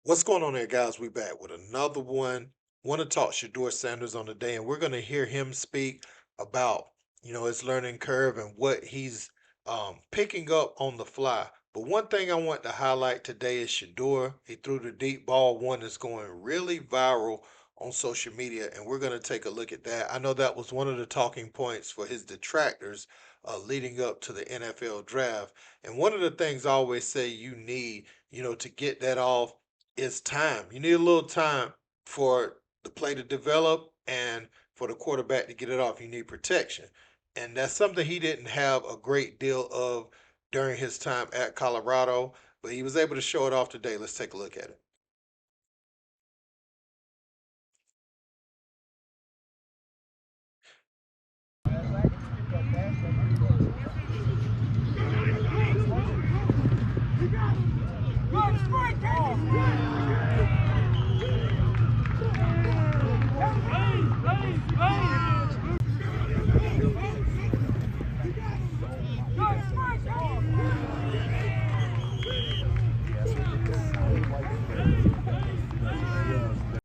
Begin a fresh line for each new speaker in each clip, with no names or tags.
What's going on there, guys? We back with another one. Want to talk Shedeur Sanders on the day, and we're going to hear him speak about his learning curve and what he's picking up on the fly. But one thing I want to highlight today is Shedeur. He threw the deep ball, one that's going really viral on social media, and we're going to take a look at that. I know that was one of the talking points for his detractors leading up to the NFL draft. And one of the things I always say you need, to get that off is time. You need a little time for the play to develop and for the quarterback to get it off. You need protection. And that's something he didn't have a great deal of during his time at Colorado, but he was able to show it off today. Let's take a look at it.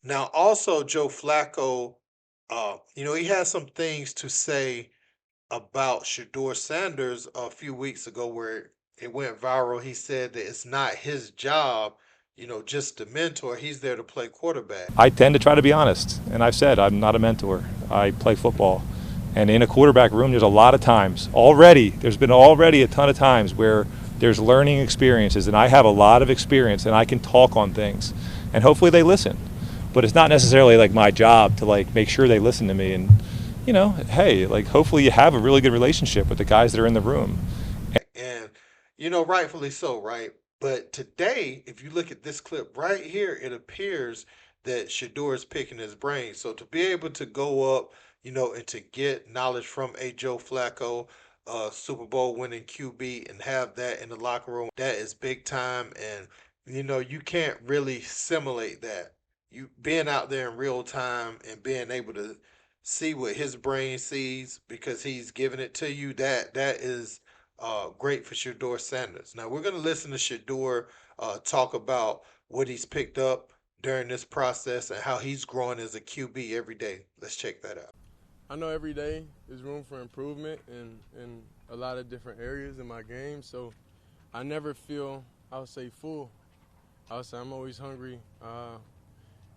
Now, also, Joe Flacco, he had some things to say about Shedeur Sanders a few weeks ago where it went viral. He said that it's not his job, just to mentor. He's there to play quarterback.
I tend to try to be honest, and I've said I'm not a mentor. I play football. And in a quarterback room, there's a lot of times there's been already a ton of times where there's learning experiences, and I have a lot of experience, and I can talk on things, and hopefully they listen. But it's not necessarily like my job to like make sure they listen to me. And hey, like hopefully you have a really good relationship with the guys that are in the room.
And, rightfully so, right? But today, if you look at this clip right here, it appears that Shador is picking his brain. So to be able to go up, and to get knowledge from a Joe Flacco, Super Bowl winning QB, and have that in the locker room, that is big time. And, you can't really simulate that. You being out there in real time and being able to see what his brain sees because he's giving it to you, that is great for Shedeur Sanders. Now we're going to listen to Shedeur talk about what he's picked up during this process and how he's growing as a QB every day. Let's check that out.
I know every day is room for improvement in a lot of different areas in my game, so I never feel, I would say, full. I would say I'm always hungry.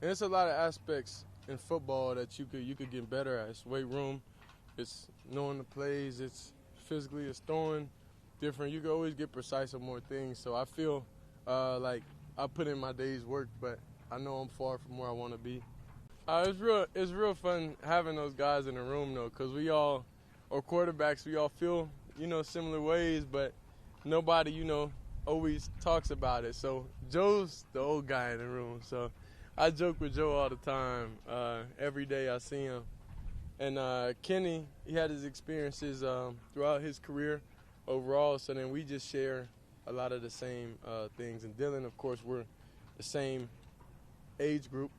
And it's a lot of aspects in football that you could get better at. It's weight room, it's knowing the plays, it's physically, it's throwing different. You can always get precise on more things. So I feel like I put in my day's work, but I know I'm far from where I want to be. It's real fun having those guys in the room though, because we all, or quarterbacks, we all feel similar ways, but nobody always talks about it. So Joe's the old guy in the room, so I joke with Joe all the time. Every day I see him. And Kenny, he had his experiences throughout his career overall, so then we just share a lot of the same things. And Dylan, of course, we're the same age group,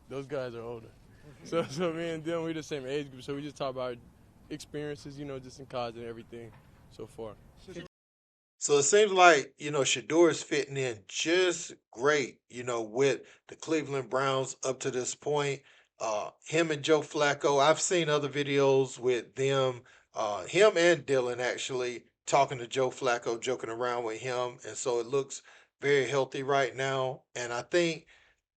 Those guys are older. So me and Dylan, we're the same age group, so we just talk about experiences, just in college and everything so far.
So it seems like, Shador is fitting in just great, with the Cleveland Browns up to this point. Him and Joe Flacco, I've seen other videos with them, him and Dylan actually talking to Joe Flacco, joking around with him. And so it looks very healthy right now. And I think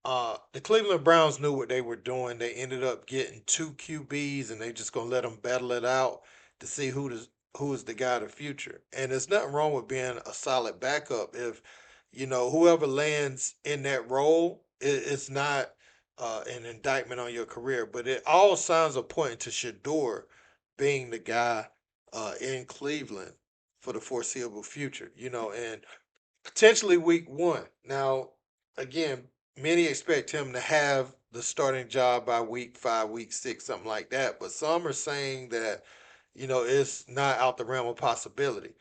the Cleveland Browns knew what they were doing. They ended up getting two QBs, and they just gonna let them battle it out to see who is the guy of the future. And there's nothing wrong with being a solid backup if whoever lands in that role. It's not an indictment on your career, but it all signs are pointing to Shador being the guy in Cleveland for the foreseeable future. And potentially week one. Now, again, many expect him to have the starting job by week five, week six, something like that. But some are saying that, it's not out the realm of possibility.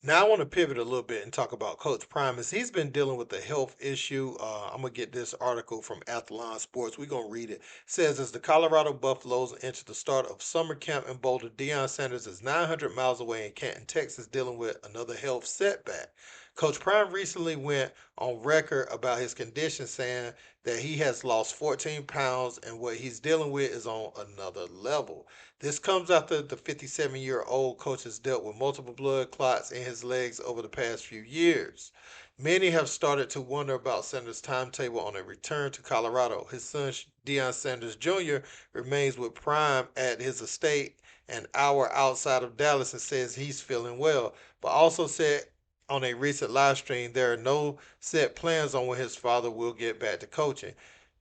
Now I want to pivot a little bit and talk about Coach Primus. He's been dealing with a health issue. I'm gonna get this article from Athlon Sports. We're gonna read it. It says as the Colorado Buffaloes enter the start of summer camp in Boulder, Deion Sanders is 900 miles away in Canton, Texas, dealing with another health setback. Coach Prime recently went on record about his condition, saying that he has lost 14 pounds and what he's dealing with is on another level. This comes after the 57-year-old coach has dealt with multiple blood clots in his legs over the past few years. Many have started to wonder about Sanders' timetable on a return to Colorado. His son, Deion Sanders Jr., remains with Prime at his estate an hour outside of Dallas and says he's feeling well, but also said on a recent live stream there are no set plans on when his father will get back to coaching.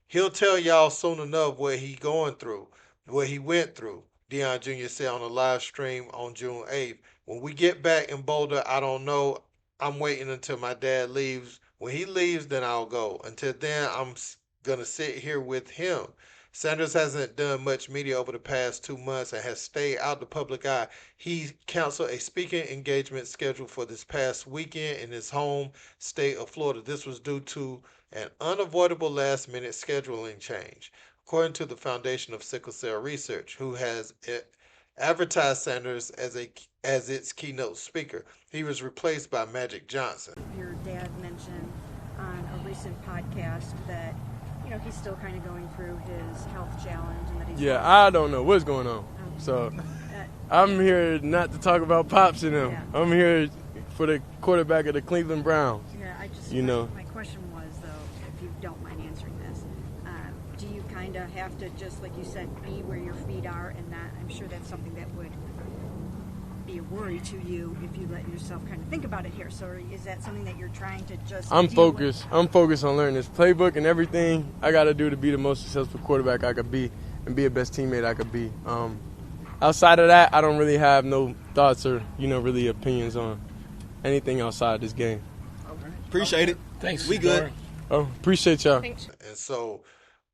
He'll tell y'all soon enough what he going through, what he went through. Deion Jr. said on a live stream on June 8th. When we get back in Boulder, I don't know. I'm waiting until my dad leaves. When he leaves, then I'll go. Until then, I'm gonna sit here with him. Sanders hasn't done much media over the past 2 months and has stayed out the public eye. He canceled a speaking engagement scheduled for this past weekend in his home state of Florida. This was due to an unavoidable last minute scheduling change, according to the Foundation of Sickle Cell Research, who has advertised Sanders as its keynote speaker. He was replaced by Magic Johnson.
Your dad mentioned on a recent podcast that he's still kind of going through his health challenge and that he's
Yeah, I don't know what's going on. So I'm here not to talk about Pops and them.
Yeah.
I'm here for the quarterback of the Cleveland Browns.
Yeah, I just
You know.
my question was though, if you don't mind answering this, do you kind of have to just like you said be where your feet are, and that I'm sure that's something that would be a worry to you if you let yourself kind of think about it here. So is that something that you're trying to just
I'm
deal
focused.
with?
I'm focused on learning this playbook and everything I got to do to be the most successful quarterback I could be and be the best teammate I could be. Outside of that, I don't really have no thoughts or really opinions on anything outside this game.
Appreciate it.
Thanks.
We good.
Oh, appreciate y'all.
Thanks.
And so,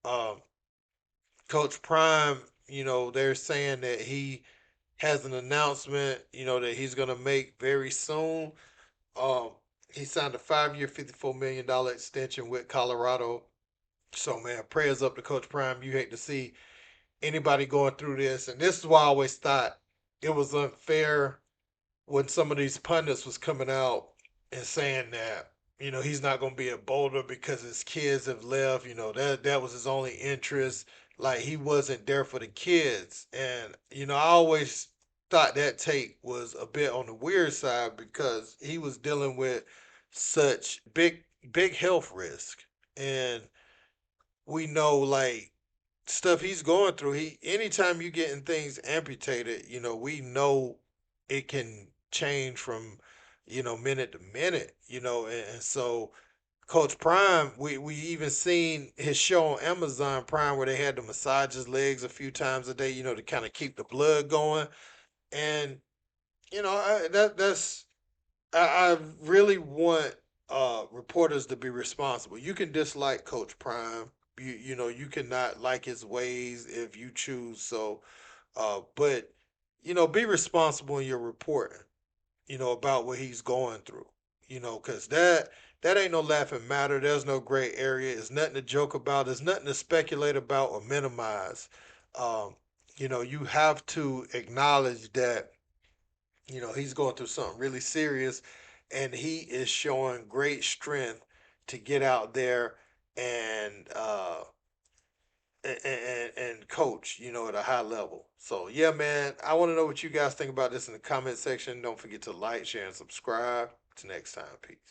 um, Coach Prime, they're saying that he has an announcement, that he's going to make very soon. Um, he signed a 5-year, $54 million extension with Colorado. So, man, prayers up to Coach Prime. You hate to see anybody going through this. And this is why I always thought it was unfair when some of these pundits was coming out and saying that, he's not going to be a Boulder because his kids have left. That was his only interest. Like he wasn't there for the kids. And, I always thought that take was a bit on the weird side because he was dealing with such big health risk. And we know like stuff he's going through. He anytime you getting things amputated, we know it can change from minute to minute, and so Coach Prime, we even seen his show on Amazon Prime where they had to massage his legs a few times a day, to kind of keep the blood going, and that's I really want reporters to be responsible. You can dislike Coach Prime. You cannot like his ways if you choose so. But be responsible in your reporting. About what he's going through. Because that ain't no laughing matter. There's no gray area. It's nothing to joke about. There's nothing to speculate about or minimize. Um, you have to acknowledge that he's going through something really serious, and he is showing great strength to get out there and and coach, at a high level. So yeah, man, I want to know what you guys think about this in the comment section. Don't forget to like, share, and subscribe. Till next time, peace.